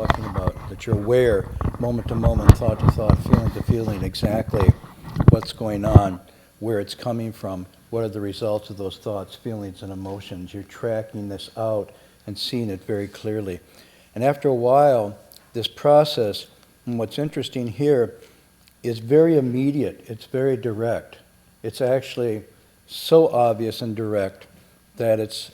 talking about, that you're aware, moment to moment, thought to thought, feeling to feeling, exactly what's going on, where it's coming from, what are the results of those thoughts, feelings, and emotions. You're tracking this out and seeing it very clearly. And after a while, this process, and what's interesting here, is very immediate. It's very direct. It's actually so obvious and direct that it's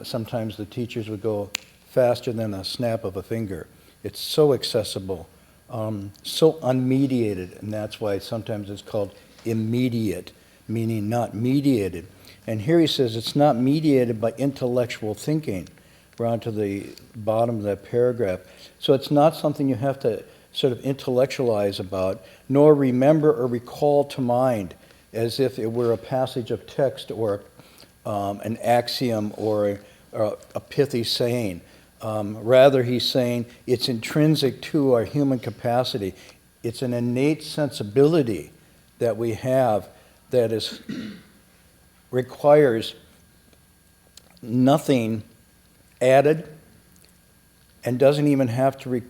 sometimes the teachers would go faster than a snap of a finger. It's so accessible, so unmediated, and that's why sometimes it's called immediate, meaning not mediated. And here he says it's not mediated by intellectual thinking. We're on to the bottom of that paragraph. So it's not something you have to sort of intellectualize about, nor remember or recall to mind as if it were a passage of text or an axiom or a pithy saying. Rather, he's saying it's intrinsic to our human capacity. It's an innate sensibility that we have that requires nothing added and doesn't even have to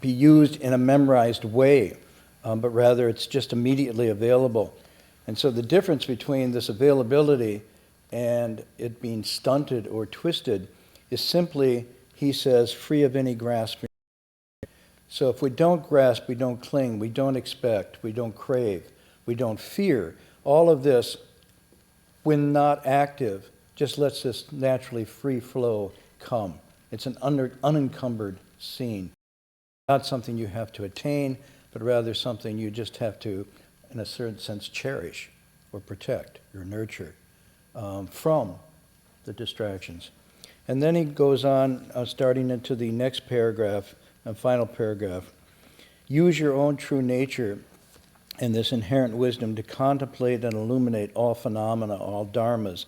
be used in a memorized way, but rather it's just immediately available. And so the difference between this availability and it being stunted or twisted is simply, he says, free of any grasping. So if we don't grasp, we don't cling, we don't expect, we don't crave, we don't fear, all of this, when not active, just lets this naturally free flow come. It's an unencumbered scene. Not something you have to attain, but rather something you just have to, in a certain sense, cherish or protect or nurture from the distractions. And then he goes on, starting into the next paragraph, final paragraph. Use your own true nature and this inherent wisdom to contemplate and illuminate all phenomena, all dharmas,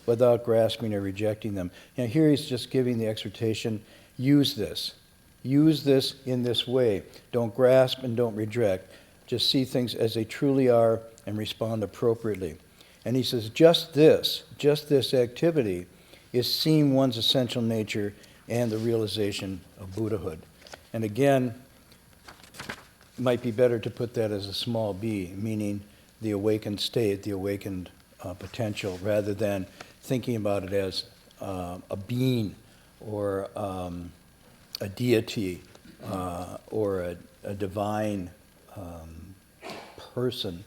without grasping or rejecting them. Now here he's just giving the exhortation, use this. Use this in this way. Don't grasp and don't reject. Just see things as they truly are and respond appropriately. And he says, just this activity is seeing one's essential nature and the realization of Buddhahood. And again, it might be better to put that as a small b, meaning the awakened state, the awakened potential, rather than thinking about it as a being or a deity or a divine person.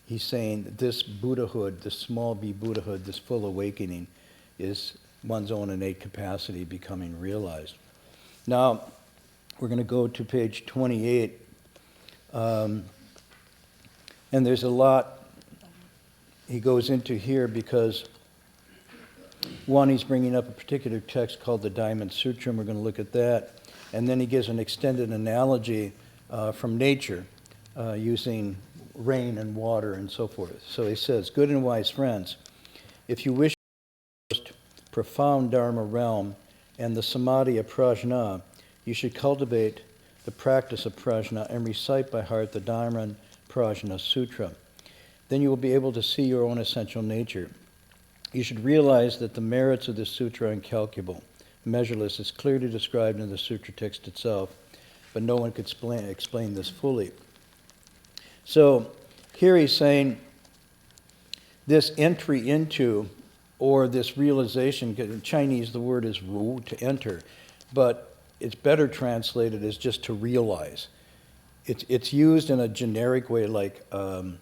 He's saying this Buddhahood, this small b Buddhahood, this full awakening is one's own innate capacity becoming realized. Now, we're going to go to page 28. And there's a lot he goes into here because, one, he's bringing up a particular text called the Diamond Sutra, and we're going to look at that. And then he gives an extended analogy from nature using rain and water and so forth. So he says, good and wise friends, if you wish the most profound Dharma realm and the samadhi of prajna, you should cultivate the practice of prajna and recite by heart the Dharma Prajna Sutra. Then you will be able to see your own essential nature. You should realize that the merits of this sutra are incalculable, measureless. It's clearly described in the sutra text itself, but no one could explain this fully. So here he's saying this entry into, or this realization, in Chinese the word is wu, to enter, but it's better translated as just to realize. It's used in a generic way like, let's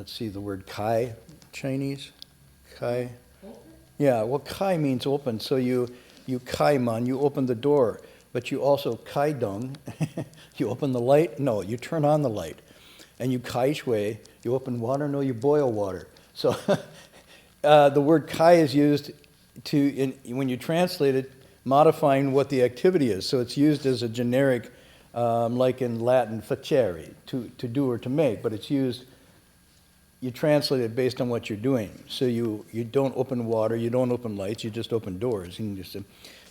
see, the word kai, Chinese, kai. Yeah, well, kai means open, so you kai man, you open the door, but you also kai dung, you open the light, no, you turn on the light. And you kai shui, you open water, no, you boil water. So the word kai is used when you translate it, modifying what the activity is. So it's used as a generic, like in Latin, facere, to do or to make, but it's used, you translate it based on what you're doing. So you don't open water, you don't open lights, you just open doors.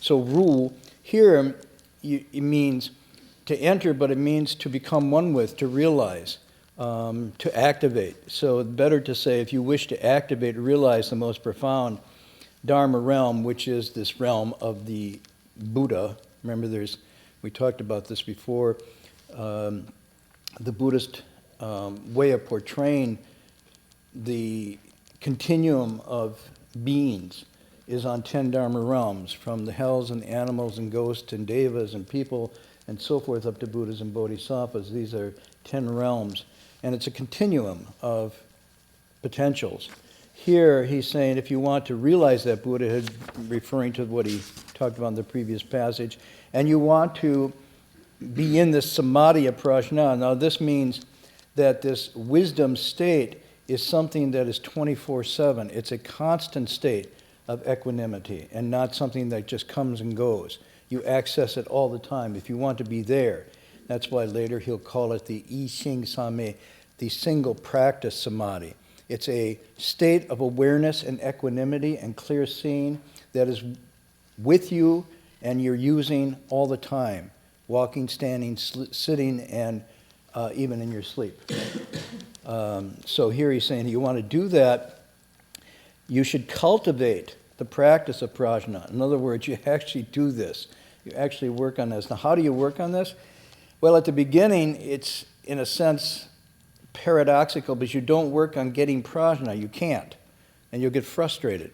So rule, here it means to enter, but it means to become one with, to realize, to activate. So it's better to say, if you wish to activate, realize the most profound Dharma realm, which is this realm of the Buddha, remember we talked about this before, the Buddhist way of portraying the continuum of beings is on 10 Dharma realms, from the hells and animals and ghosts and devas and people and so forth up to Buddhas and Bodhisattvas. These are 10 realms. And it's a continuum of potentials. Here he's saying if you want to realize that Buddha, referring to what he talked about in the previous passage, and you want to be in this samadhi of prajna. Now this means that this wisdom state is something that is 24/7. It's a constant state of equanimity and not something that just comes and goes. You access it all the time if you want to be there. That's why later he'll call it the I Xing Same, the single practice samadhi. It's a state of awareness and equanimity and clear seeing that is with you and you're using all the time, walking, standing, sitting, and even in your sleep. So here he's saying you want to do that, you should cultivate the practice of prajna. In other words, you actually do this. You actually work on this. Now, how do you work on this? Well, at the beginning, it's, in a sense, paradoxical, because you don't work on getting prajna. You can't. And you'll get frustrated.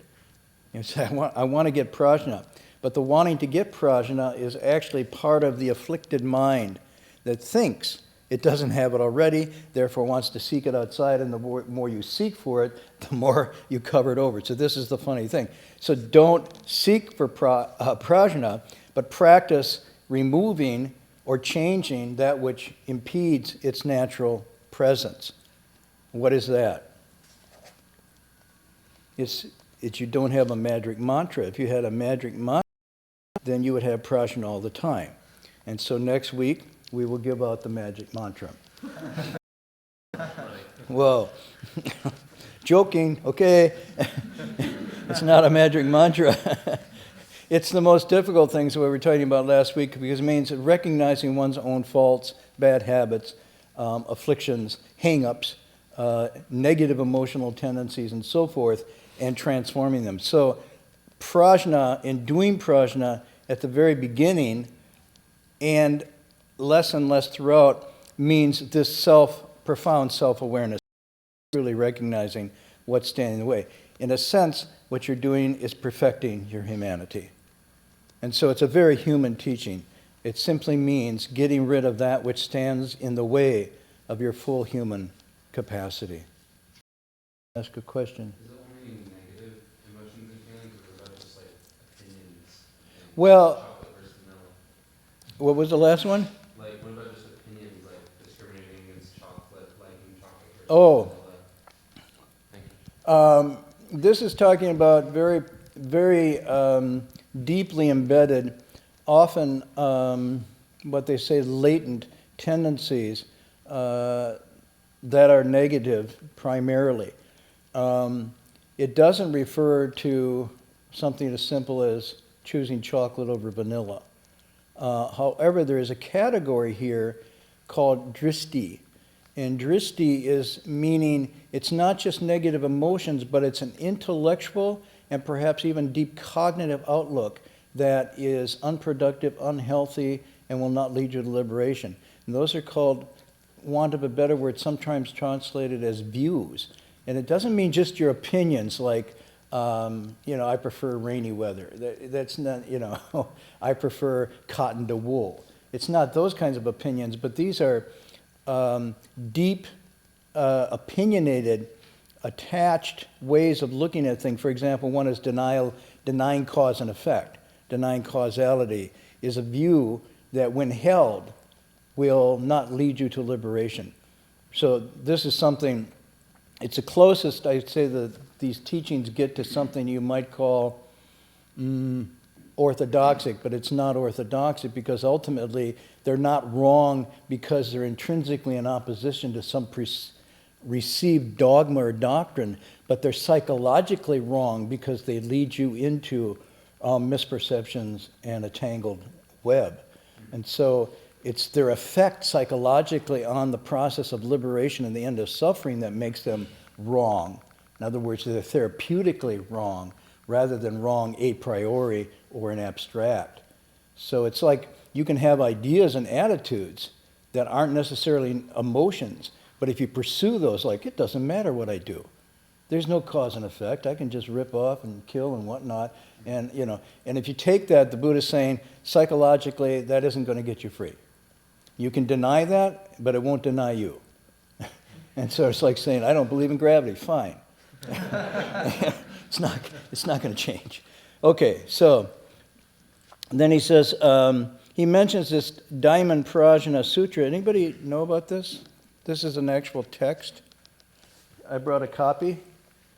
You say, I want to get prajna. But the wanting to get prajna is actually part of the afflicted mind that thinks it doesn't have it already, therefore wants to seek it outside, and the more you seek for it, the more you cover it over. So this is the funny thing. So don't seek for prajna, but practice removing or changing that which impedes its natural presence. What is that? It's you don't have a magic mantra. If you had a magic mantra, then you would have prajna all the time. And so next week, we will give out the magic mantra. Whoa. Joking, okay. It's not a magic mantra. It's the most difficult things that we were talking about last week, because it means recognizing one's own faults, bad habits, afflictions, hang-ups, negative emotional tendencies, and so forth, and transforming them. So prajna, in doing prajna at the very beginning, and less and less throughout, means this profound self-awareness, really recognizing what's standing in the way. In a sense, what you're doing is perfecting your humanity. And so it's a very human teaching. It simply means getting rid of that which stands in the way of your full human capacity. Ask a question. Is it only negative emotions and feelings, or is that just like opinions? Well, Chocolate versus vanilla? What was the last one? Like, what about just opinions, like discriminating against chocolate, liking chocolate versus vanilla? Thank you. This is talking about very, very deeply embedded, often what they say latent tendencies that are negative primarily. It doesn't refer to something as simple as choosing chocolate over vanilla. However, there is a category here called dristi. And dristi is meaning it's not just negative emotions, but it's an intellectual and perhaps even deep cognitive outlook that is unproductive, unhealthy, and will not lead you to liberation. And those are called, want of a better word, sometimes translated as views. And it doesn't mean just your opinions, like, I prefer rainy weather. That's not, I prefer cotton to wool. It's not those kinds of opinions, but these are deep, opinionated, attached ways of looking at things. For example, one is denying cause and effect. Denying causality is a view that, when held, will not lead you to liberation. So this is something, it's the closest I'd say that these teachings get to something you might call orthodoxic, but it's not orthodoxic, because ultimately they're not wrong because they're intrinsically in opposition to some received dogma or doctrine, but they're psychologically wrong because they lead you into misperceptions and a tangled web. And so it's their effect psychologically on the process of liberation and the end of suffering that makes them wrong. In other words, they're therapeutically wrong rather than wrong a priori or in abstract. So it's like you can have ideas and attitudes that aren't necessarily emotions, but if you pursue those, like, it doesn't matter what I do. There's no cause and effect. I can just rip off and kill and whatnot. And, and if you take that, the Buddha's saying, psychologically, that isn't going to get you free. You can deny that, but it won't deny you. And so it's like saying, I don't believe in gravity. Fine. It's not going to change. Okay, so then he says, he mentions this Diamond Prajna Sutra. Anybody know about this? This is an actual text. I brought a copy.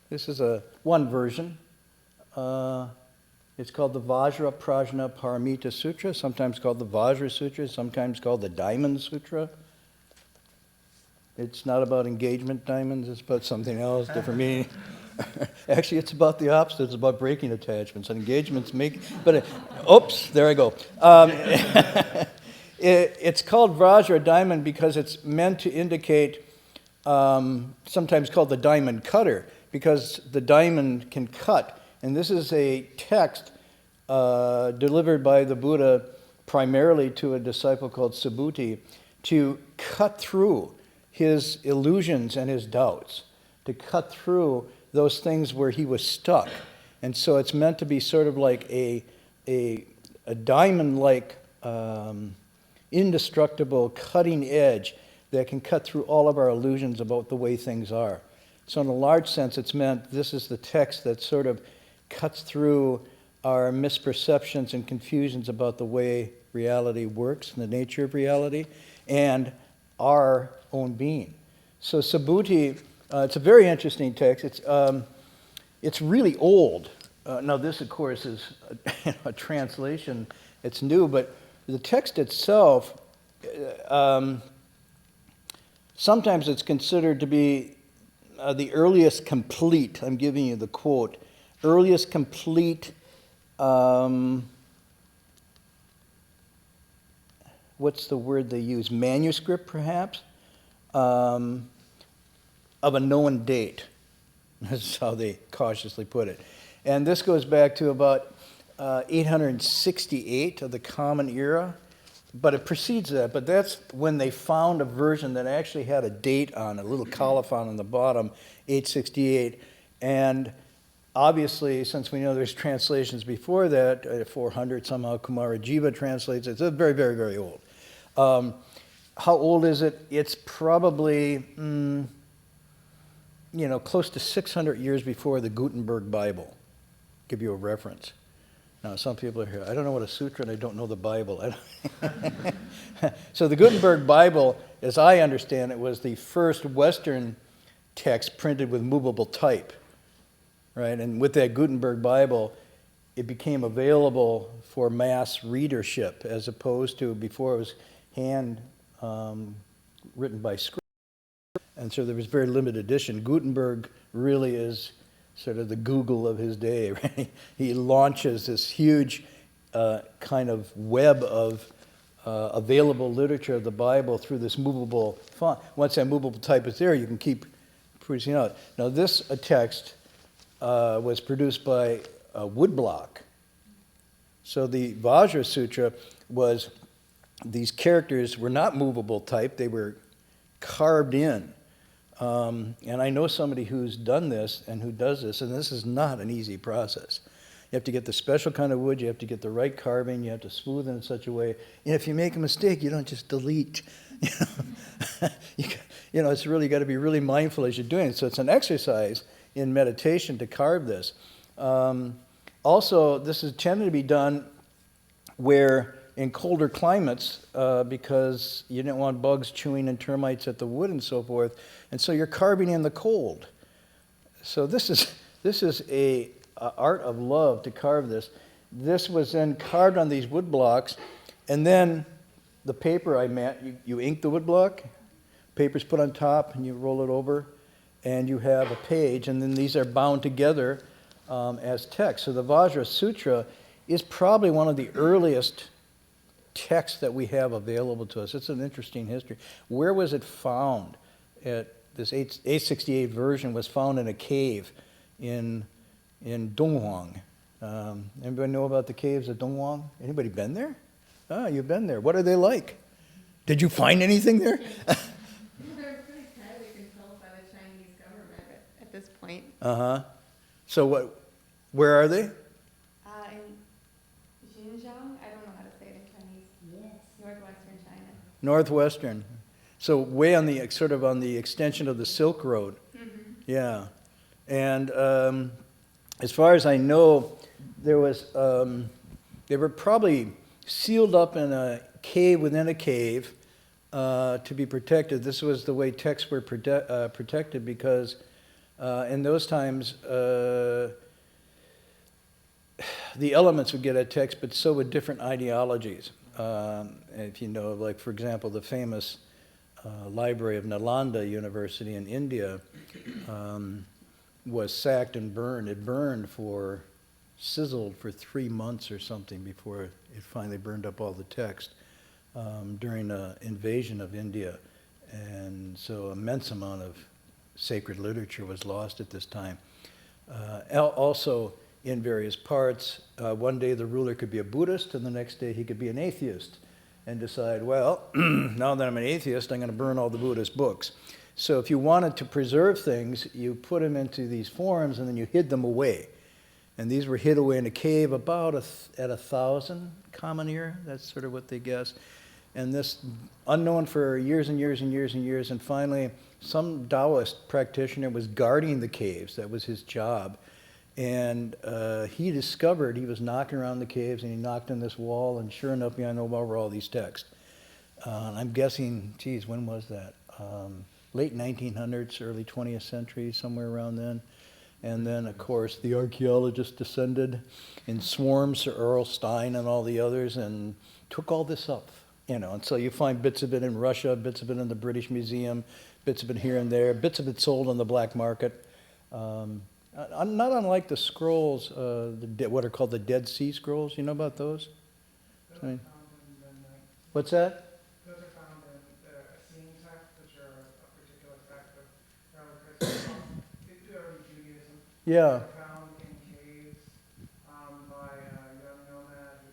This is one version. It's called the Vajra Prajna Paramita Sutra, sometimes called the Vajra Sutra, sometimes called the Diamond Sutra. It's not about engagement diamonds, it's about something else, different meaning. Actually, it's about the opposite. It's about breaking attachments. And engagements make, but, oops, there I go. It's called Vajra diamond because it's meant to indicate, sometimes called the diamond cutter, because the diamond can cut. And this is a text delivered by the Buddha primarily to a disciple called Subhuti to cut through his illusions and his doubts, to cut through those things where he was stuck. And so it's meant to be sort of like a diamond-like, indestructible cutting edge that can cut through all of our illusions about the way things are. So in a large sense, it's meant this is the text that sort of cuts through our misperceptions and confusions about the way reality works and the nature of reality and our own being. So Subhuti, it's a very interesting text. It's really old. Now this, of course, is a translation. It's new, but the text itself, sometimes it's considered to be the earliest complete, I'm giving you the quote, earliest complete, what's the word they use, manuscript perhaps, of a known date. That's how they cautiously put it. And this goes back to about 868 of the Common Era, but it precedes that. But that's when they found a version that actually had a date on it, a little colophon on the bottom, 868. And obviously, since we know there's translations before that, 400 somehow, Kumarajiva translates it. It's very, very, very old. How old is it? It's probably, close to 600 years before the Gutenberg Bible. Give you a reference. Now, some people are here, I don't know what a sutra and I don't know the Bible. So the Gutenberg Bible, as I understand it, was the first Western text printed with movable type, right? And with that Gutenberg Bible, it became available for mass readership as opposed to before it was hand written by script. And so there was very limited edition. Gutenberg really is sort of the Google of his day, right? He launches this huge kind of web of available literature of the Bible through this movable font. Once that movable type is there, you can keep producing out. Now this text was produced by woodblock. So the Vajra Sutra was, these characters were not movable type, they were carved in. And I know somebody who's done this and who does this, and this is not an easy process. You have to get the special kind of wood, you have to get the right carving, you have to smooth it in such a way. And if you make a mistake, you don't just delete. It's really got to be really mindful as you're doing it. So it's an exercise in meditation to carve this. Also, this is tended to be done where in colder climates, because you didn't want bugs chewing and termites at the wood and so forth, and so you're carving in the cold. So this is a art of love to carve this. This was then carved on these wood blocks, and then the paper you ink the wood block, paper's put on top, and you roll it over, and you have a page, and then these are bound together as text. So the Vajra Sutra is probably one of the earliest text that we have available to us. It's an interesting history. Where was it found? This 868 version was found in a cave in Donghuang. Anybody know about the caves of Donghuang? Anybody been there? Ah, you've been there. What are they like? Did you find anything there? They're pretty tightly controlled by the Chinese government at this point. Uh-huh. So where are they? In Xinjiang, I don't know how to say it in Chinese. Yes. Northwestern China. Northwestern. So way on the, sort of on the extension of the Silk Road. Mm-hmm. Yeah. And as far as I know, there was, they were probably sealed up in a cave within a cave to be protected. This was the way texts were protected because in those times, the elements would get at text, but so would different ideologies. If you know, like, for example, the famous library of Nalanda University in India was sacked and burned. It burned sizzled for 3 months or something before it finally burned up all the text during an invasion of India. And so an immense amount of sacred literature was lost at this time. Also, in various parts, one day the ruler could be a Buddhist, and the next day he could be an atheist, and decide, well, now that I'm an atheist, I'm going to burn all the Buddhist books. So if you wanted to preserve things, you put them into these forms, and then you hid them away. And these were hid away in a cave about at 1,000 common year. That's sort of what they guess. And this, unknown for years and years and years and years, and finally some Taoist practitioner was guarding the caves. That was his job. And he discovered, he was knocking around the caves, and he knocked on this wall, and sure enough, behind the wall were all these texts. I'm guessing, geez, when was that? Late 1900s, early 20th century, somewhere around then. And then, of course, the archaeologists descended in swarms, Sir Earl Stein and all the others, and took all this up. And so you find bits of it in Russia, bits of it in the British Museum, bits of it here and there, bits of it sold on the black market. Not unlike the scrolls, what are called the Dead Sea Scrolls. You know about those? I mean, what's that? Those are found in the Essene texts, which are a particular sect of early Christian, early Judaism. Yeah. They're found in caves by a young nomad,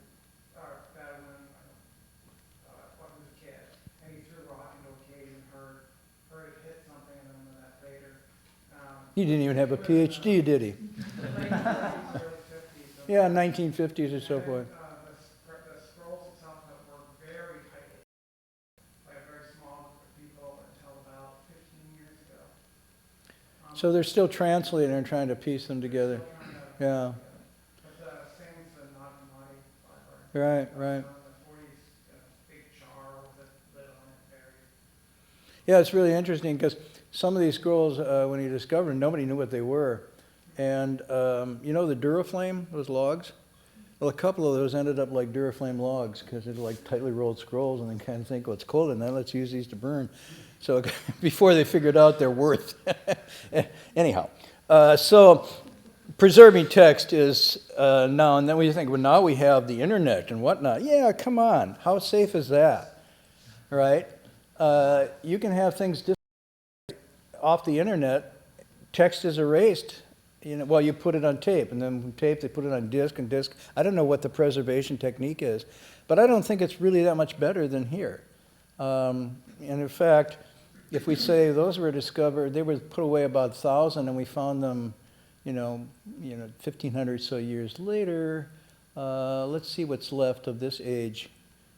Bedouin, when he was a kid, and he threw a rock into a cave and heard it hit something, and then when that later. He didn't even have a PhD, did he? Late 40s, early 50s. Yeah, 1950s or so forth. The scrolls itself were very tightly by a very small group of people until about 15 years ago. So they're still translating and trying to piece them together. Yeah. But the same with the Nag library. Right, right. In the 40s, big jar with a lid on it buried. Yeah, it's really interesting because some of these scrolls, when he discovered them, nobody knew what they were. And you know the Duraflame, those logs? Well, a couple of those ended up like Duraflame logs because they're like tightly rolled scrolls, and they kind of think, well, it's cold, and then let's use these to burn. So before they figured out their worth. Anyhow, so preserving text is now, and then we think, well, now we have the internet and whatnot. Yeah, come on. How safe is that? Right? You can have things off the internet, text is erased. Well, you put it on tape, and then from tape they put it on disc, and disc. I don't know what the preservation technique is, but I don't think it's really that much better than here. And in fact, if we say those were discovered, they were put away about 1,000, and we found them, 1,500 so years later. Let's see what's left of this age,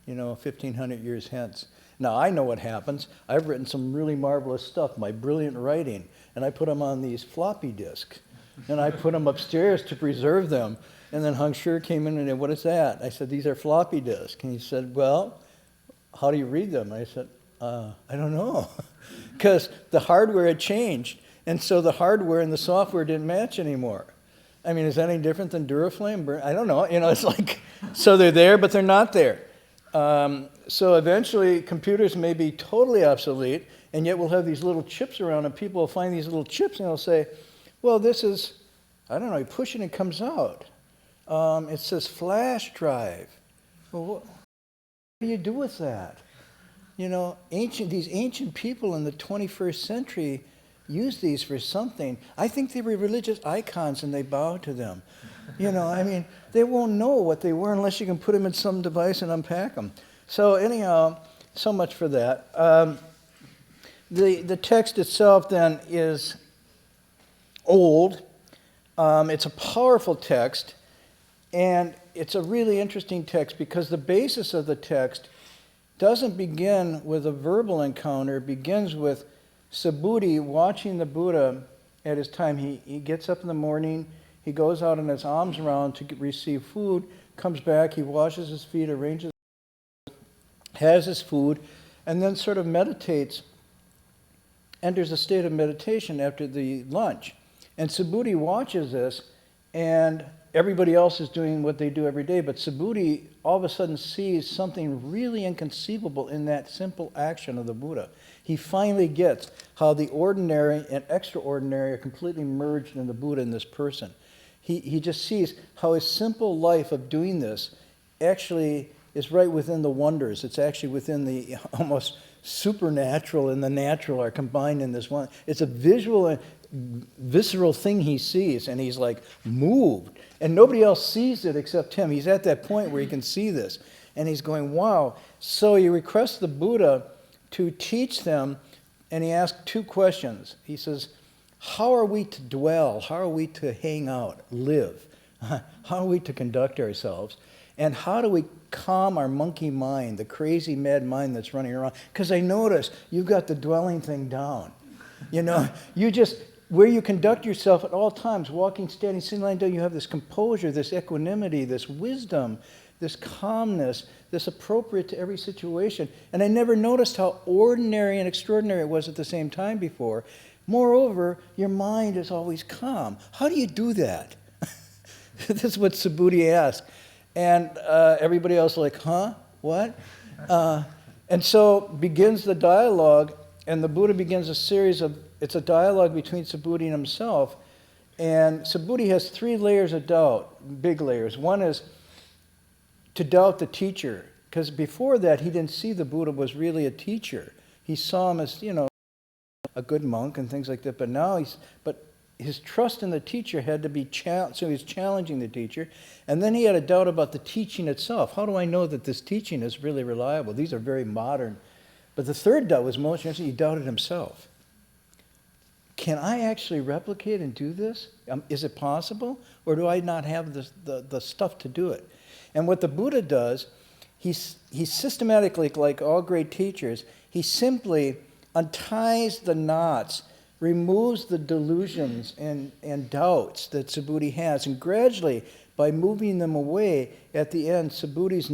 1,500 years hence. Now, I know what happens. I've written some really marvelous stuff, my brilliant writing, and I put them on these floppy disks. And I put them upstairs to preserve them. And then Hung Sure came in and said, what is that? I said, these are floppy disks. And he said, well, how do you read them? I said, I don't know. Because the hardware had changed. And so the hardware and the software didn't match anymore. I mean, is that any different than Duraflame? I don't know. It's like, so they're there, but they're not there. So eventually, computers may be totally obsolete, and yet we'll have these little chips around, and people will find these little chips, and they'll say, well, this is, I don't know, you push it and it comes out. It says flash drive. Well, what do you do with that? These ancient people in the 21st century used these for something. I think they were religious icons, and they bowed to them. You know, I mean, they won't know what they were unless you can put them in some device and unpack them. So anyhow, so much for that. The text itself then is old. It's a powerful text, and it's a really interesting text because the basis of the text doesn't begin with a verbal encounter. It begins with Subhuti watching the Buddha at his time. He gets up in the morning, he goes out on his alms round to receive food, comes back, he washes his feet, arranges, has his food, and then sort of meditates, enters a state of meditation after the lunch. And Subhuti watches this, and everybody else is doing what they do every day, but Subhuti all of a sudden sees something really inconceivable in that simple action of the Buddha. He finally gets how the ordinary and extraordinary are completely merged in the Buddha in this person. He just sees how his simple life of doing this actually is right within the wonders. It's actually within the almost supernatural and the natural are combined in this one. It's a visual and visceral thing he sees, and he's like moved. And nobody else sees it except him. He's at that point where he can see this. And he's going, wow. So he requests the Buddha to teach them, and he asks two questions. He says, how are we to dwell? How are we to hang out, live? How are we to conduct ourselves? And how do we calm our monkey mind, the crazy mad mind that's running around? Because I notice you've got the dwelling thing down. You know, you just, where you conduct yourself at all times, walking, standing, sitting, lying down, you have this composure, this equanimity, this wisdom, this calmness, this appropriate to every situation. And I never noticed how ordinary and extraordinary it was at the same time before. Moreover, your mind is always calm. How do you do that? This is what Subhuti asked. And everybody else like, huh? What? And so begins the dialogue, and the Buddha begins a series of, it's a dialogue between Subhuti and himself. And Subhuti has 3 layers of doubt, big layers. One is to doubt the teacher, because before that he didn't see the Buddha was really a teacher. He saw him as, you know, a good monk and things like that. But now his trust in the teacher had to be so he was challenging the teacher. And then he had a doubt about the teaching itself. How do I know that this teaching is really reliable? These are very modern. But the third doubt was most interesting. He doubted himself. Can I actually replicate and do this? Is it possible? Or do I not have the stuff to do it? And what the Buddha does, he's systematically, like all great teachers, he simply unties the knots, removes the delusions and doubts that Subhuti has, and gradually, by moving them away, at the end, Subhuti's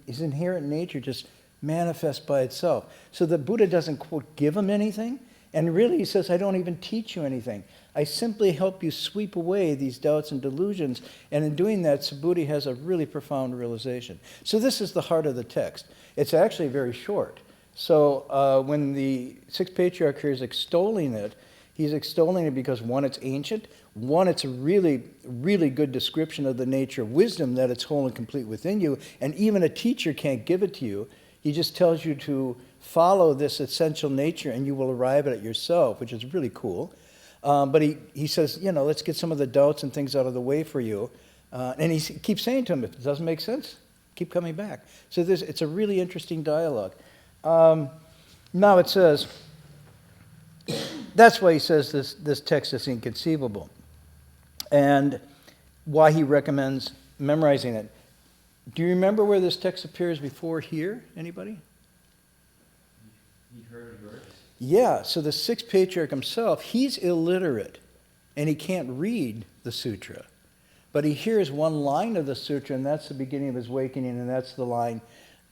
his inherent nature just manifests by itself. So the Buddha doesn't, quote, give him anything, and really he says, I don't even teach you anything. I simply help you sweep away these doubts and delusions, and in doing that, Subhuti has a really profound realization. So this is the heart of the text. It's actually very short. So when the Sixth Patriarch here is extolling it, he's extolling it because, one, it's ancient. One, it's a really, really good description of the nature of wisdom, that it's whole and complete within you. And even a teacher can't give it to you. He just tells you to follow this essential nature and you will arrive at it yourself, which is really cool. But he says, you know, let's get some of the doubts and things out of the way for you. And he keeps saying to him, if it doesn't make sense, keep coming back. So it's a really interesting dialogue. Now it says, that's why he says this text is inconceivable, and why he recommends memorizing it. Do you remember where this text appears before here? Anybody? You heard of verse? Yeah, so the Sixth Patriarch himself, he's illiterate, and he can't read the sutra. But he hears one line of the sutra, and that's the beginning of his awakening, and that's the line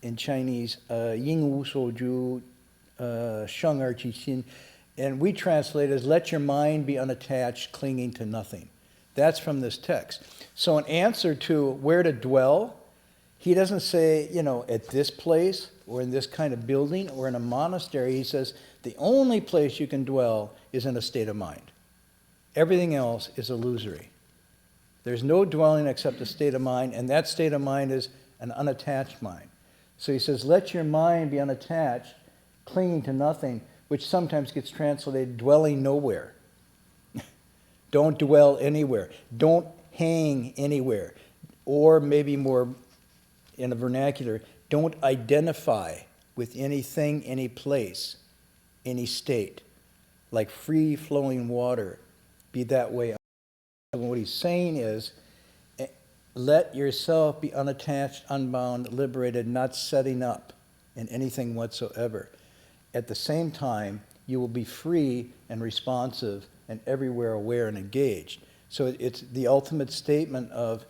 in Chinese, Ying Wu Shou Ju, Sheng Er Qi Xin. And we translate as, let your mind be unattached, clinging to nothing. That's from this text. So in answer to where to dwell, he doesn't say, you know, at this place, or in this kind of building, or in a monastery. He says, the only place you can dwell is in a state of mind. Everything else is illusory. There's no dwelling except a state of mind, and that state of mind is an unattached mind. So he says, let your mind be unattached, clinging to nothing, which sometimes gets translated dwelling nowhere. Don't dwell anywhere. Don't hang anywhere. Or maybe more in the vernacular, don't identify with anything, any place, any state. Like free-flowing water, be that way. And what he's saying is, let yourself be unattached, unbound, liberated, not setting up in anything whatsoever. At the same time, you will be free and responsive and everywhere aware and engaged. So it's the ultimate statement of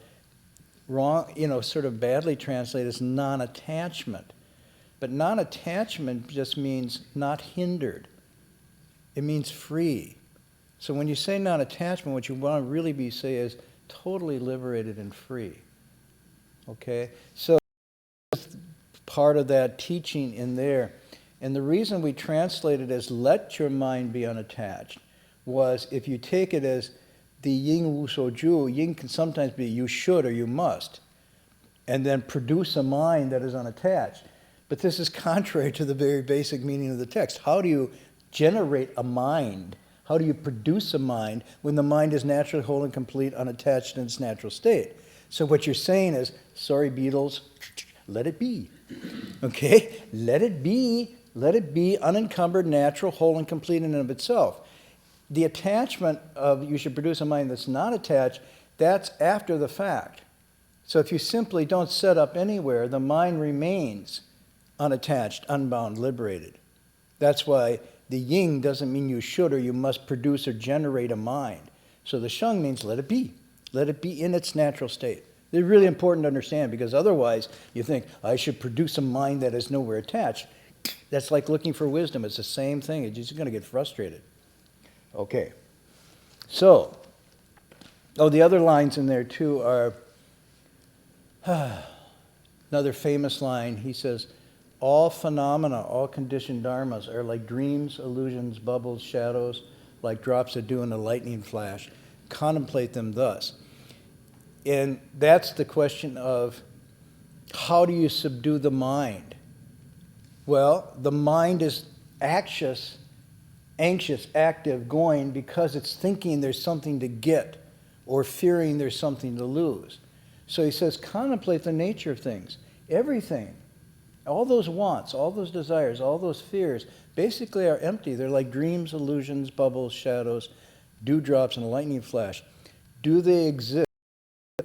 wrong, sort of badly translated as non-attachment. But non-attachment just means not hindered. It means free. So when you say non-attachment, what you want to really be say is totally liberated and free. Okay? So part of that teaching in there. And the reason we translate it as let your mind be unattached was if you take it as the yin wu shou ju, yin can sometimes be you should or you must, and then produce a mind that is unattached. But this is contrary to the very basic meaning of the text. How do you generate a mind? How do you produce a mind when the mind is naturally whole and complete, unattached in its natural state? So what you're saying is, sorry, Beatles, let it be. Okay? Let it be unencumbered, natural, whole, and complete in and of itself. The attachment of you should produce a mind that's not attached, that's after the fact. So if you simply don't set up anywhere, the mind remains unattached, unbound, liberated. That's why the yin doesn't mean you should or you must produce or generate a mind. So the sheng means let it be. Let it be in its natural state. They're really important to understand because otherwise you think, I should produce a mind that is nowhere attached. That's like looking for wisdom. It's the same thing. You're just going to get frustrated. Okay. So, the other lines in there too are another famous line. He says, all phenomena, all conditioned dharmas are like dreams, illusions, bubbles, shadows, like drops of dew in a lightning flash. Contemplate them thus. And that's the question of how do you subdue the mind? Well, the mind is anxious, active, going because it's thinking there's something to get or fearing there's something to lose. So he says, contemplate the nature of things. Everything. All those wants, all those desires, all those fears basically are empty. They're like dreams, illusions, bubbles, shadows, dewdrops, and a lightning flash. Do they exist?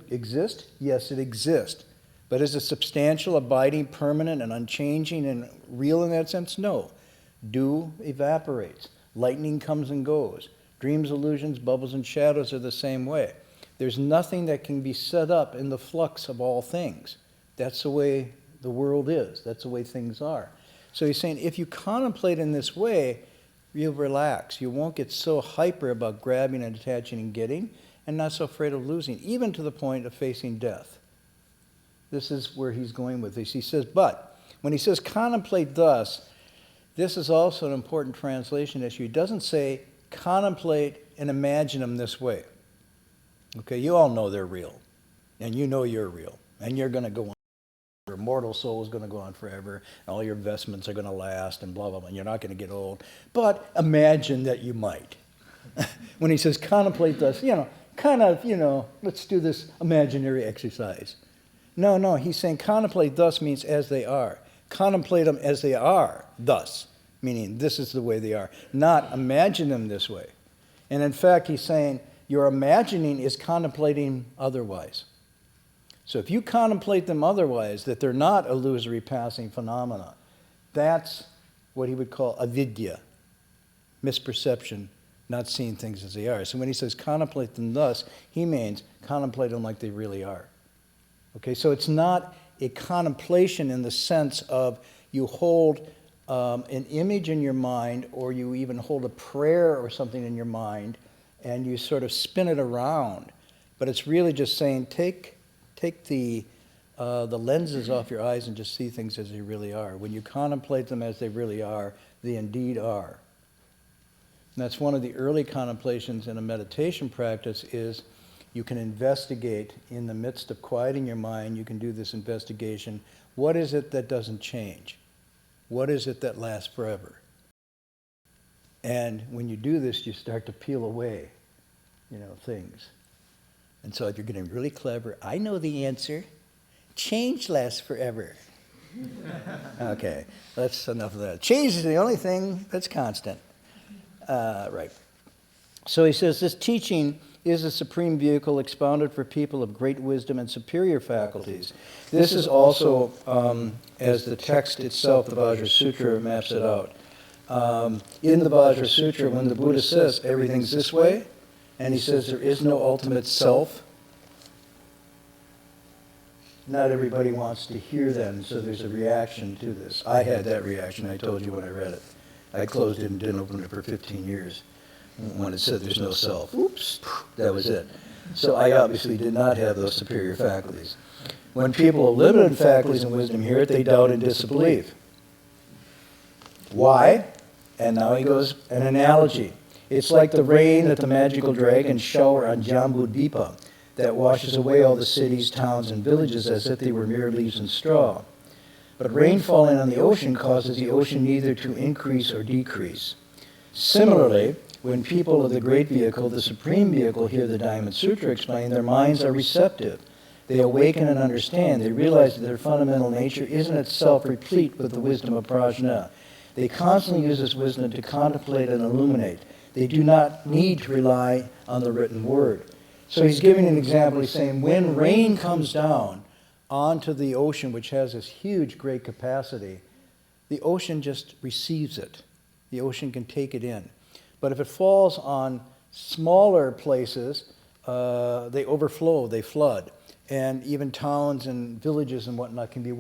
Exist? Yes, it exists. But is it substantial, abiding, permanent, and unchanging and real in that sense? No. Dew evaporates. Lightning comes and goes. Dreams, illusions, bubbles, and shadows are the same way. There's nothing that can be set up in the flux of all things. That's the way the world is. That's the way things are. So he's saying if you contemplate in this way, you'll relax. You won't get so hyper about grabbing and attaching and getting, and not so afraid of losing, even to the point of facing death. This is where he's going with this. He says, but when he says contemplate thus, this is also an important translation issue. He doesn't say contemplate and imagine them this way. Okay, you all know they're real, and you know you're real, and you're going to go on. Your mortal soul is going to go on forever, and all your investments are going to last, and blah, blah, blah, and you're not going to get old. But imagine that you might. When he says contemplate thus, let's do this imaginary exercise. No, he's saying contemplate thus means as they are. Contemplate them as they are, thus, meaning this is the way they are. Not imagine them this way. And in fact, he's saying your imagining is contemplating otherwise. So if you contemplate them otherwise, that they're not illusory passing phenomena, that's what he would call avidya, misperception, not seeing things as they are. So when he says contemplate them thus, he means contemplate them like they really are. Okay, so it's not a contemplation in the sense of you hold an image in your mind, or you even hold a prayer or something in your mind, and you sort of spin it around. But it's really just saying take the lenses off your eyes and just see things as they really are. When you contemplate them as they really are, they indeed are. And that's one of the early contemplations in a meditation practice is you can investigate in the midst of quieting your mind, you can do this investigation. What is it that doesn't change? What is it that lasts forever? And when you do this, you start to peel away, things. And so if you're getting really clever, I know the answer. Change lasts forever. Okay, that's enough of that. Change is the only thing that's constant. Right. So he says this teaching is a supreme vehicle expounded for people of great wisdom and superior faculties. This is also, as the text itself, the Vajra Sutra, maps it out. In the Vajra Sutra, when the Buddha says everything's this way, and he says there is no ultimate self, not everybody wants to hear that, and so there's a reaction to this. I had that reaction, I told you when I read it. I closed it and didn't open it for 15 years. When it said there's no self, oops, that was it. So I obviously did not have those superior faculties. When people of limited faculties and wisdom hear it, they doubt and disbelieve. Why? And now he goes, an analogy. It's like the rain that the magical dragons shower on Jambu Dipa that washes away all the cities, towns, and villages as if they were mere leaves and straw. But rain falling on the ocean causes the ocean neither to increase or decrease. Similarly, when people of the great vehicle, the supreme vehicle, hear the Diamond Sutra explained, their minds are receptive. They awaken and understand. They realize that their fundamental nature isn't itself replete with the wisdom of prajna. They constantly use this wisdom to contemplate and illuminate. They do not need to rely on the written word. So he's giving an example. He's saying when rain comes down onto the ocean, which has this huge, great capacity, the ocean just receives it. The ocean can take it in. But if it falls on smaller places, they overflow, they flood. And even towns and villages and whatnot can be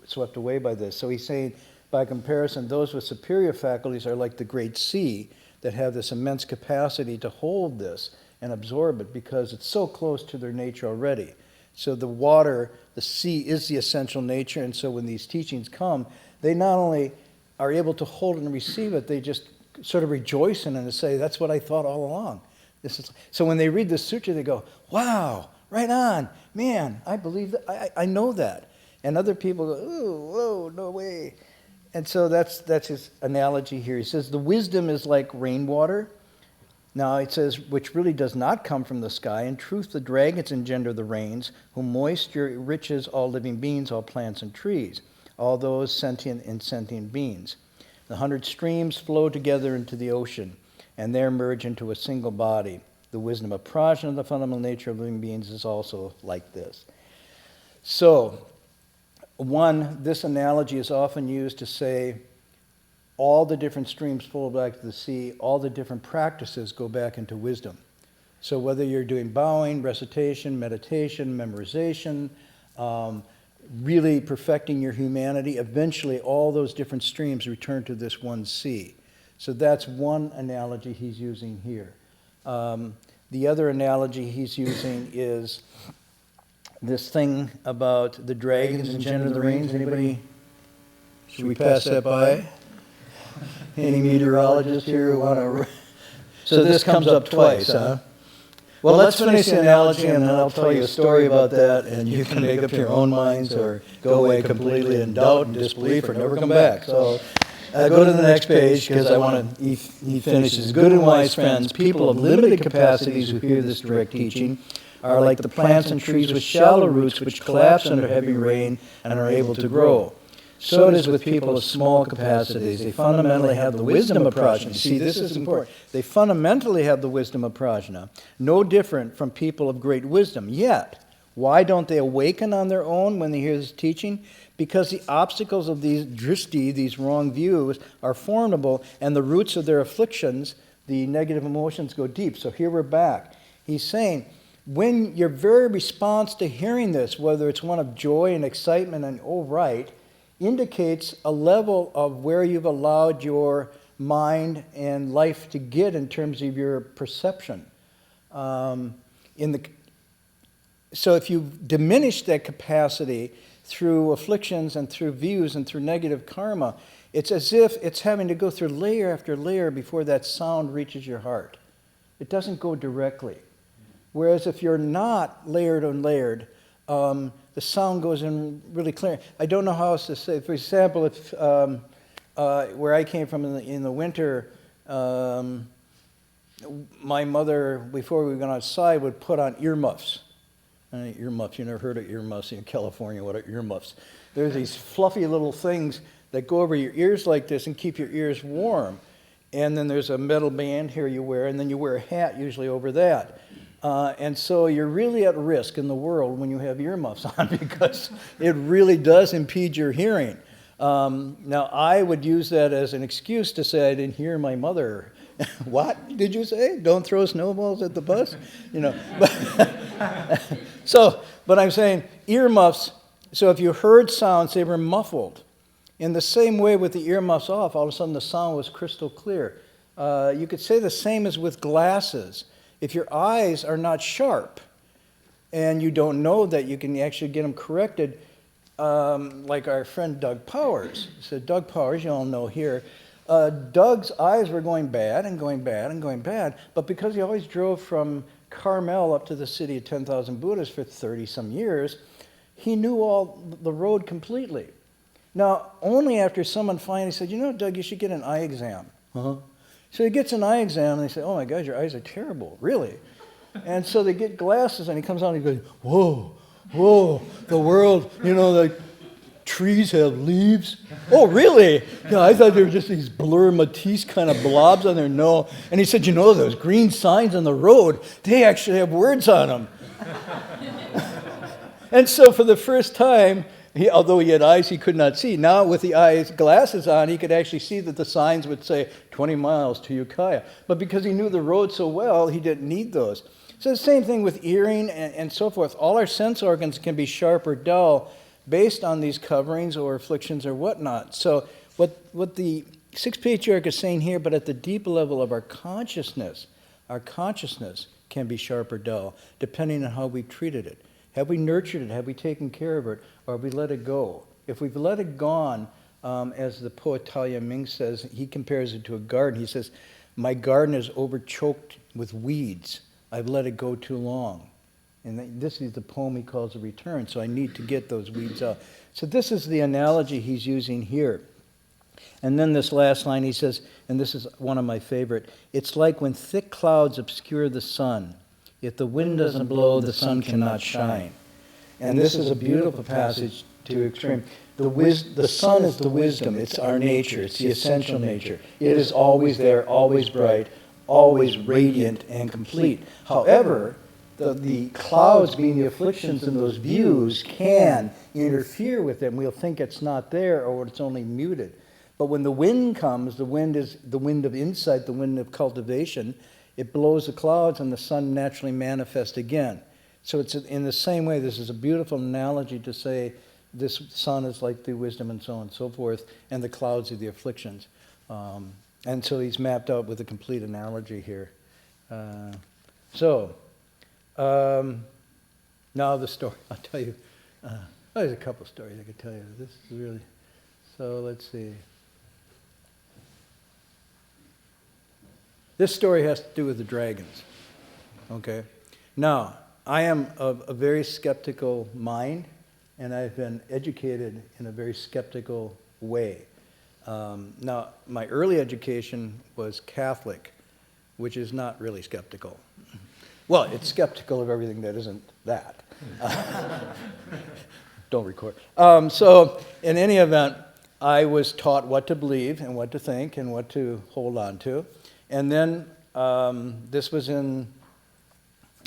swept away by this. So he's saying, by comparison, those with superior faculties are like the great sea that have this immense capacity to hold this and absorb it because it's so close to their nature already. So the water, the sea, is the essential nature. And so when these teachings come, they not only are able to hold it and receive it, they just sort of rejoice in it and say, that's what I thought all along. So when they read this sutra, they go, wow, right on, man, I believe that, I know that. And other people go, ooh, whoa, no way. And so that's his analogy here. He says, the wisdom is like rainwater. Now it says, which really does not come from the sky. In truth, the dragons engender the rains, whom moisture enriches all living beings, all plants and trees, all those sentient and insentient beings. The 100 streams flow together into the ocean, and there merge into a single body. The wisdom of prajna, the fundamental nature of living beings, is also like this. So, this analogy is often used to say all the different streams flow back to the sea, all the different practices go back into wisdom. So whether you're doing bowing, recitation, meditation, memorization, really perfecting your humanity, eventually all those different streams return to this one sea. So that's one analogy he's using here. The other analogy he's using is this thing about the dragons engender the rains. Anybody? Should we pass that by? Any meteorologists here who want to? So this comes up twice, huh? Well, let's finish the analogy, and then I'll tell you a story about that, and you can make up your own minds or go away completely in doubt and disbelief or never come back. So go to the next page, because I want to, he finishes, good and wise friends, people of limited capacities who hear this direct teaching are like the plants and trees with shallow roots which collapse under heavy rain and are able to grow. So it is with people of small capacities. They fundamentally have the wisdom of prajna. See, this is important. They fundamentally have the wisdom of prajna, no different from people of great wisdom. Yet, why don't they awaken on their own when they hear this teaching? Because the obstacles of these drishti, these wrong views, are formidable, and the roots of their afflictions, the negative emotions, go deep. So here we're back. He's saying, when your very response to hearing this, whether it's one of joy and excitement and, oh, right, indicates a level of where you've allowed your mind and life to get in terms of your perception. So if you diminish that capacity through afflictions and through views and through negative karma, it's as if it's having to go through layer after layer before that sound reaches your heart. It doesn't go directly. Whereas if you're not layered on layered, the sound goes in really clear. I don't know how else to say. For example, if where I came from in the winter, my mother, before we went outside, would put on earmuffs Earmuffs, you never heard of earmuffs in California. What are earmuffs? There's these fluffy little things that go over your ears like this and keep your ears warm. And then there's a metal band here you wear, and then you wear a hat usually over that. And so you're really at risk in the world when you have earmuffs on because it really does impede your hearing. Now, I would use that as an excuse to say I didn't hear my mother. What did you say? Don't throw snowballs at the bus? You know. But I'm saying earmuffs, so if you heard sounds, they were muffled. In the same way with the earmuffs off, all of a sudden the sound was crystal clear. You could say the same as with glasses. If your eyes are not sharp and you don't know that, you can actually get them corrected, like our friend Doug Powers. So Doug Powers, you all know here, Doug's eyes were going bad and going bad and going bad, but because he always drove from Carmel up to the city of 10,000 Buddhists for 30-some years, he knew all the road completely. Now, only after someone finally said, you know, Doug, you should get an eye exam. Uh-huh. So he gets an eye exam, and they say, oh, my God, your eyes are terrible, really? And so they get glasses, and he comes out and he goes, whoa, whoa, the world, you know, like trees have leaves. Oh, really? Yeah, I thought they were just these blur Matisse kind of blobs on their nose. And he said, you know, those green signs on the road, they actually have words on them. And so for the first time, although he had eyes he could not see, now with the glasses on, he could actually see that the signs would say 20 miles to Ukiah. But because he knew the road so well, he didn't need those. So the same thing with hearing and so forth. All our sense organs can be sharp or dull based on these coverings or afflictions or whatnot. So what the Sixth Patriarch is saying here, but at the deep level of our consciousness can be sharp or dull, depending on how we've treated it. Have we nurtured it? Have we taken care of it? Or have we let it go? If we've let it gone, as the poet Talia Ming says, he compares it to a garden. He says, my garden is overchoked with weeds. I've let it go too long. And this is the poem he calls a return, so I need to get those weeds out. So this is the analogy he's using here. And then this last line he says, and this is one of my favorite, it's like when thick clouds obscure the sun. If the wind doesn't blow, the sun cannot shine. And this is a beautiful passage to extreme. The sun is the wisdom. It's our nature. It's the essential nature. It is always there, always bright, always radiant and complete. However, the clouds, being the afflictions in those views, can interfere with them. We'll think it's not there or it's only muted. But when the wind comes, the wind is the wind of insight, the wind of cultivation. It blows the clouds and the sun naturally manifests again. So it's in the same way, this is a beautiful analogy to say this sun is like the wisdom and so on and so forth, and the clouds are the afflictions. And so he's mapped out with a complete analogy here. Now the story, I'll tell you. There's a couple stories I could tell you. This is really, so let's see. This story has to do with the dragons, okay? Now, I am of a very skeptical mind, and I've been educated in a very skeptical way. Now, my early education was Catholic, which is not really skeptical. Well, it's skeptical of everything that isn't that. Don't record. So, in any event, I was taught what to believe and what to think and what to hold on to. And then this was in,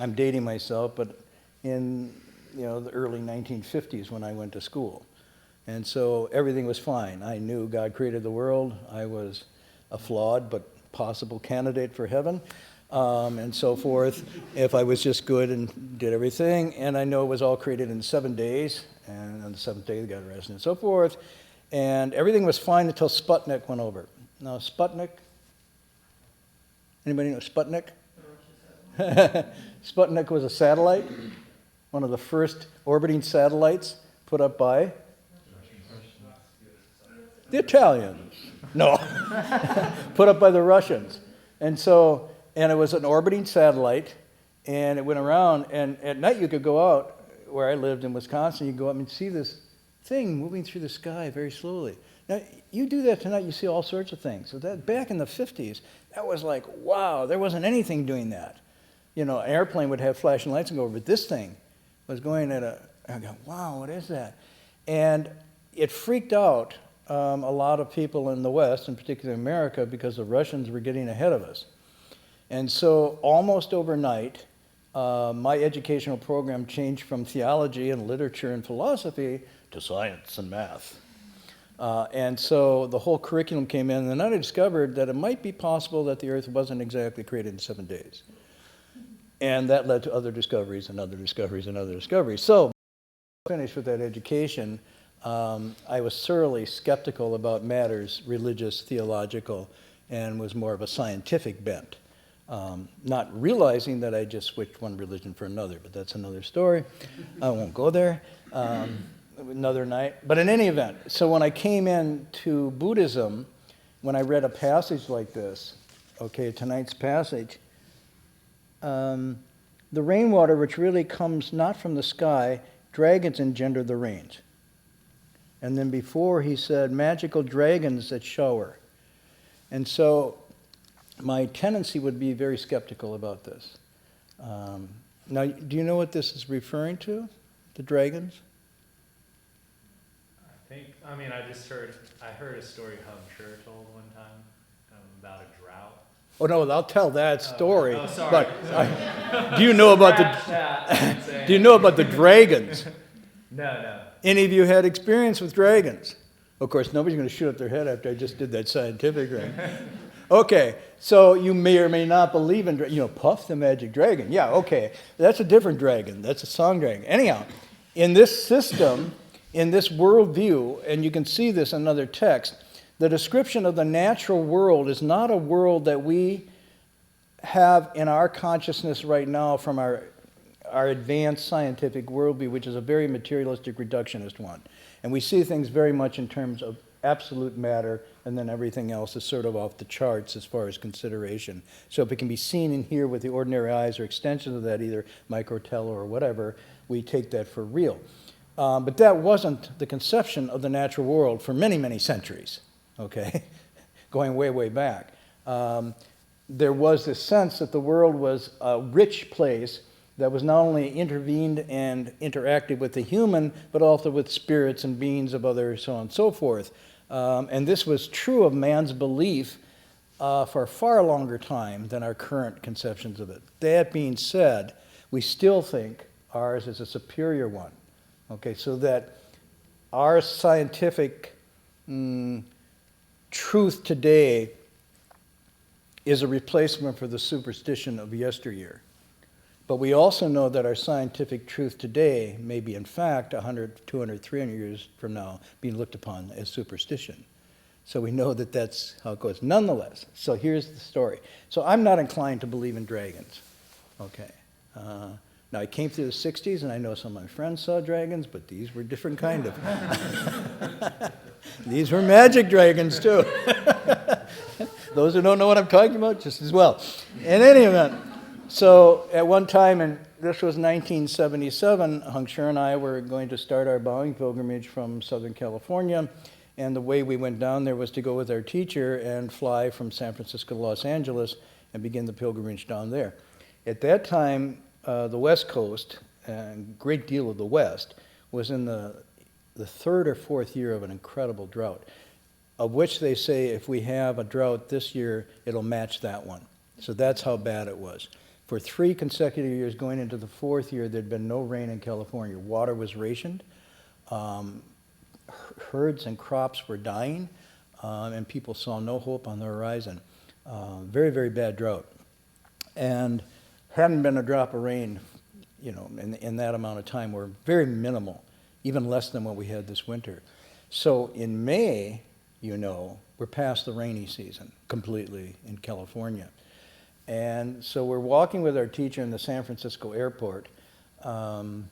I'm dating myself, but in the early 1950s when I went to school. And so everything was fine. I knew God created the world. I was a flawed but possible candidate for heaven, and so forth, if I was just good and did everything. And I know it was all created in 7 days, and on the seventh day God rested and so forth. And everything was fine until Sputnik went over. Now, Sputnik, anybody know Sputnik? Sputnik was a satellite, one of the first orbiting satellites put up by the Italians. No, put up by the Russians. And it was an orbiting satellite, and it went around, and at night you could go out, where I lived in Wisconsin, you go up and see this thing moving through the sky very slowly. Now, you do that tonight, you see all sorts of things. So that back in the 50s, that was like, wow, there wasn't anything doing that. An airplane would have flashing lights and go over, but this thing, was going I go, wow, what is that? And it freaked out a lot of people in the West, in particular America, because the Russians were getting ahead of us. And so almost overnight, my educational program changed from theology and literature and philosophy to science and math. And so the whole curriculum came in, and then I discovered that it might be possible that the Earth wasn't exactly created in 7 days. And that led to other discoveries and other discoveries and other discoveries. So, finished with that education, I was thoroughly skeptical about matters religious, theological, and was more of a scientific bent. Not realizing that I just switched one religion for another, but that's another story. I won't go there. Another night. But in any event, so when I came into Buddhism, when I read a passage like this, okay, tonight's passage, the rainwater, which really comes not from the sky, dragons engender the rains. And then before he said, magical dragons that shower. And so my tendency would be very skeptical about this. Now, do you know what this is referring to, the dragons? I heard a story Hum Sure told one time about a drought. Oh no, I'll tell that story. Oh, sorry. But do you know about do you know about the dragons? No. Any of you had experience with dragons? Of course, nobody's going to shoot up their head after I just did that scientific thing. Okay, so you may or may not believe in, Puff the Magic Dragon. Yeah, okay, that's a different dragon. That's a song dragon. Anyhow, in this system, in this worldview, and you can see this in another text, the description of the natural world is not a world that we have in our consciousness right now from our advanced scientific worldview, which is a very materialistic reductionist one. And we see things very much in terms of absolute matter, and then everything else is sort of off the charts as far as consideration. So if it can be seen in here with the ordinary eyes or extensions of that, either microtele or whatever, we take that for real. But that wasn't the conception of the natural world for many, many centuries, okay, going way, way back. There was this sense that the world was a rich place that was not only intervened and interacted with the human, but also with spirits and beings of others, so on and so forth. And this was true of man's belief for a far longer time than our current conceptions of it. That being said, we still think ours is a superior one. Okay, so that our scientific truth today is a replacement for the superstition of yesteryear. But we also know that our scientific truth today may be, in fact, 100, 200, 300 years from now being looked upon as superstition. So we know that that's how it goes. Nonetheless, so here's the story. So I'm not inclined to believe in dragons. Okay. Now, I came through the 60s, and I know some of my friends saw dragons, but these were different kind of. These were magic dragons, too. Those who don't know what I'm talking about, just as well. In any event, so at one time, and this was 1977, Hung Sure and I were going to start our bowing pilgrimage from Southern California, and the way we went down there was to go with our teacher and fly from San Francisco to Los Angeles and begin the pilgrimage down there. At that time, the West Coast, and a great deal of the West, was in the third or fourth year of an incredible drought, of which they say if we have a drought this year, it'll match that one. So that's how bad it was. For 3 consecutive years, going into the 4th year, there'd been no rain in California. Water was rationed, herds and crops were dying, and people saw no hope on the horizon. Very, very bad drought. And hadn't been a drop of rain, in that amount of time, were very minimal, even less than what we had this winter. So in May, we're past the rainy season completely in California. And so we're walking with our teacher in the San Francisco airport, and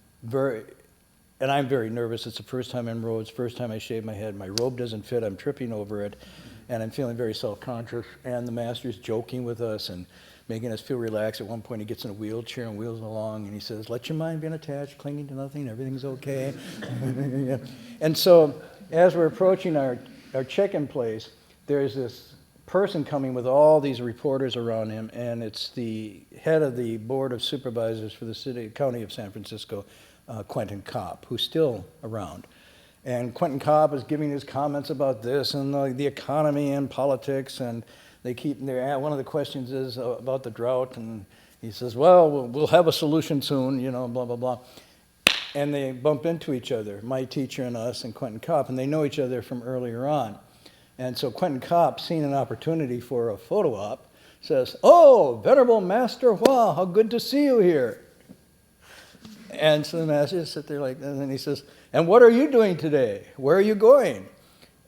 I'm very nervous. It's the first time in roads, first time I shave my head. My robe doesn't fit, I'm tripping over it, and I'm feeling very self-conscious. And the master's joking with us and making us feel relaxed. At one point he gets in a wheelchair and wheels along, and he says, let your mind be unattached, clinging to nothing, everything's okay. And so as we're approaching our check-in place, there's this person coming with all these reporters around him, and it's the head of the board of supervisors for the county of San Francisco, Quentin Kopp, who's still around. And Quentin Kopp is giving his comments about this and the economy and politics, and one of the questions is about the drought, and he says, well, we'll have a solution soon, blah, blah, blah. And they bump into each other, my teacher and us and Quentin Kopp, and they know each other from earlier on. And so Quentin Kopp, seeing an opportunity for a photo op, says, oh, Venerable Master Hui, how good to see you here. And so the master just sit there like that, and he says, and what are you doing today? Where are you going?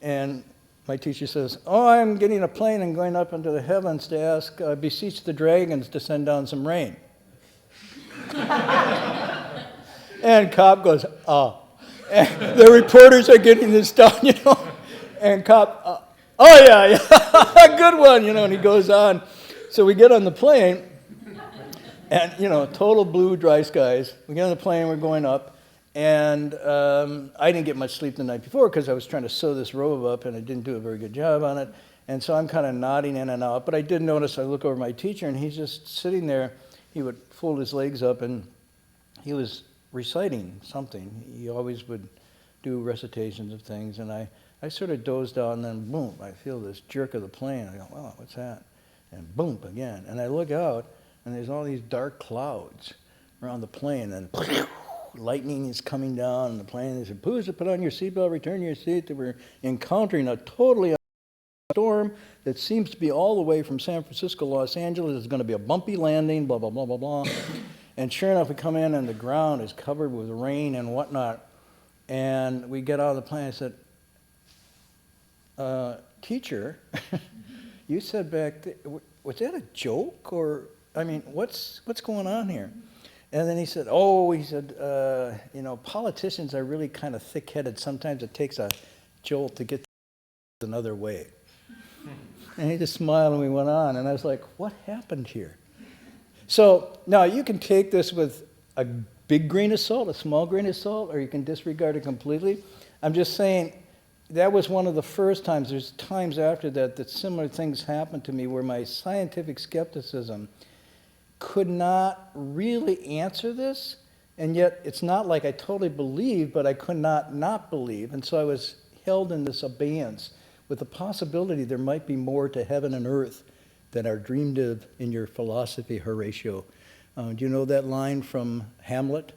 And my teacher says, oh, I'm getting a plane and going up into the heavens to beseech the dragons to send down some rain. And Kopp goes, oh. And the reporters are getting this done, And Kopp, oh yeah, good one, and he goes on. So we get on the plane, and, total blue, dry skies. We get on the plane, we're going up, and I didn't get much sleep the night before because I was trying to sew this robe up, and I didn't do a very good job on it. And so I'm kind of nodding in and out. But I did notice, I look over my teacher, and he's just sitting there. He would fold his legs up, and he was reciting something. He always would do recitations of things, and I sort of dozed out, and then boom, I feel this jerk of the plane. I go, wow, what's that? And boom, again. And I look out, and there's all these dark clouds around the plane, and lightning is coming down, and the plane, they said, please put on your seatbelt, return to your seat. They were encountering a totally storm that seems to be all the way from San Francisco, Los Angeles. It's going to be a bumpy landing, blah, blah, blah, blah, blah. And sure enough, we come in, and the ground is covered with rain and whatnot. And we get out of the plane. I said, teacher, you said back there, was that a joke? Or, what's going on here? And then he said, politicians are really kind of thick-headed. Sometimes it takes a jolt to get another way. And he just smiled, and we went on. And I was like, what happened here? So now you can take this with a big grain of salt, a small grain of salt, or you can disregard it completely. I'm just saying that was one of the first times. There's times after that similar things happened to me where my scientific skepticism could not really answer this, and yet it's not like I totally believed, but I could not believe. And so I was held in this abeyance with the possibility there might be more to heaven and earth than are dreamed of in your philosophy, Horatio. Do you know that line from Hamlet?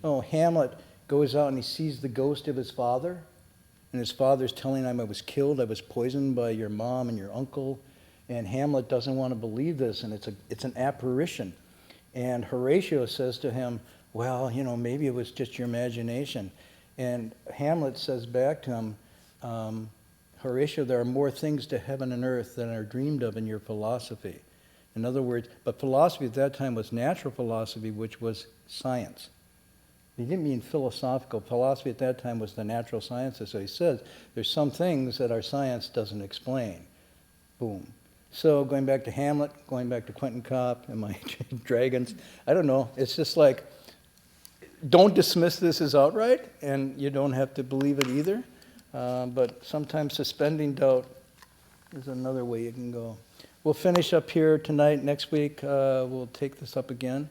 Oh, Hamlet goes out and he sees the ghost of his father, and his father's telling him, I was killed, I was poisoned by your mom and your uncle, and Hamlet doesn't want to believe this, and it's an apparition. And Horatio says to him, well, maybe it was just your imagination. And Hamlet says back to him, Horatio, there are more things to heaven and earth than are dreamed of in your philosophy. In other words, but philosophy at that time was natural philosophy, which was science. He didn't mean philosophical. Philosophy at that time was the natural sciences. So he says, there's some things that our science doesn't explain. Boom. So going back to Hamlet, going back to Quentin Kopp and my dragons, I don't know. It's just like, don't dismiss this as outright, and you don't have to believe it either. But sometimes suspending doubt is another way you can go. We'll finish up here tonight. Next week, we'll take this up again,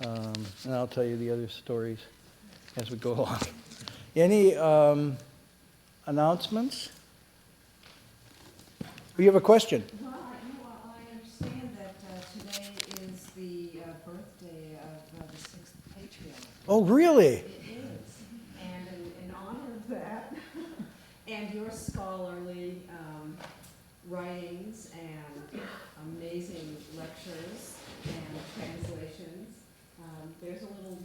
and I'll tell you the other stories as we go along. Any announcements? You have a question? Well, I understand that today is the birthday of the Sixth Patriarch. Oh, really? It is. And in honor of that, and your scholarly writings and amazing lectures and translations, there's a little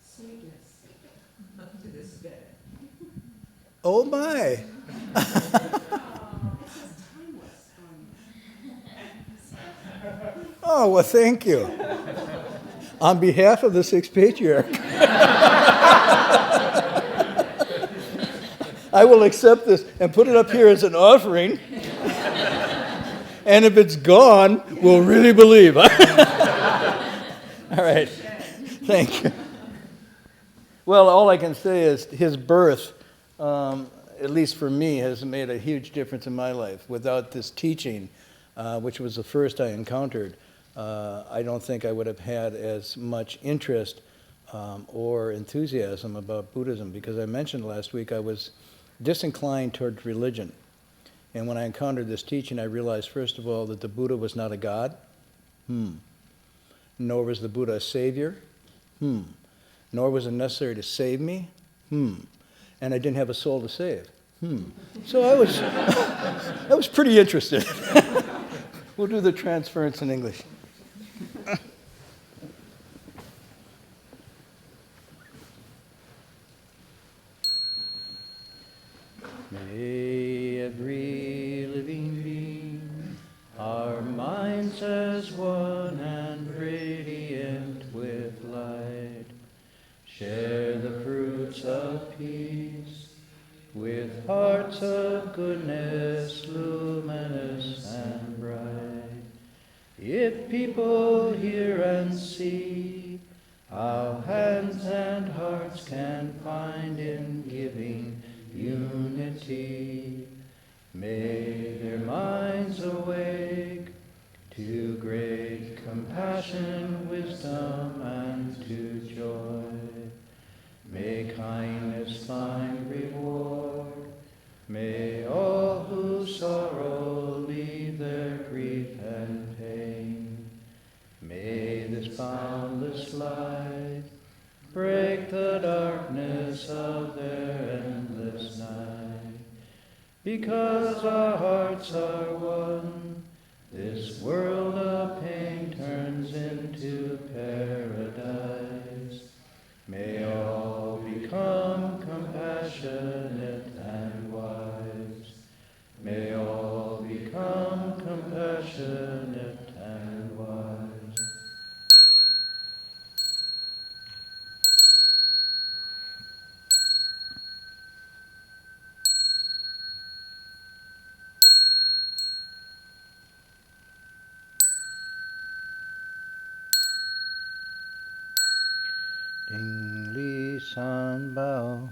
sweetness to this day. Oh, my. Oh, well, thank you. On behalf of the Sixth Patriarch, I will accept this and put it up here as an offering. And if it's gone, we'll really believe. All right. Thank you. Well, all I can say is his birth, at least for me, has made a huge difference in my life. Without this teaching, which was the first I encountered, I don't think I would have had as much interest or enthusiasm about Buddhism, because I mentioned last week I was disinclined towards religion. And when I encountered this teaching, I realized, first of all, that the Buddha was not a god. Nor was the Buddha a savior. Nor was it necessary to save me. And I didn't have a soul to save. So I was pretty interested. We'll do the transference in English. May every living being, our minds as one and radiant with light, share the fruits of peace with hearts of goodness, luminous and bright. If people hear and see how hands and hearts can find in giving unity, may their minds awake to great compassion, wisdom, and to joy. May kindness find reward. May all who sorrow leave their grief and pain. May this boundless light break the darkness of their endless night. Because our hearts are one, this world of pain turns into paradise. May all become compassionate and wise. May all become compassionate and wise. Ding Li San Bao.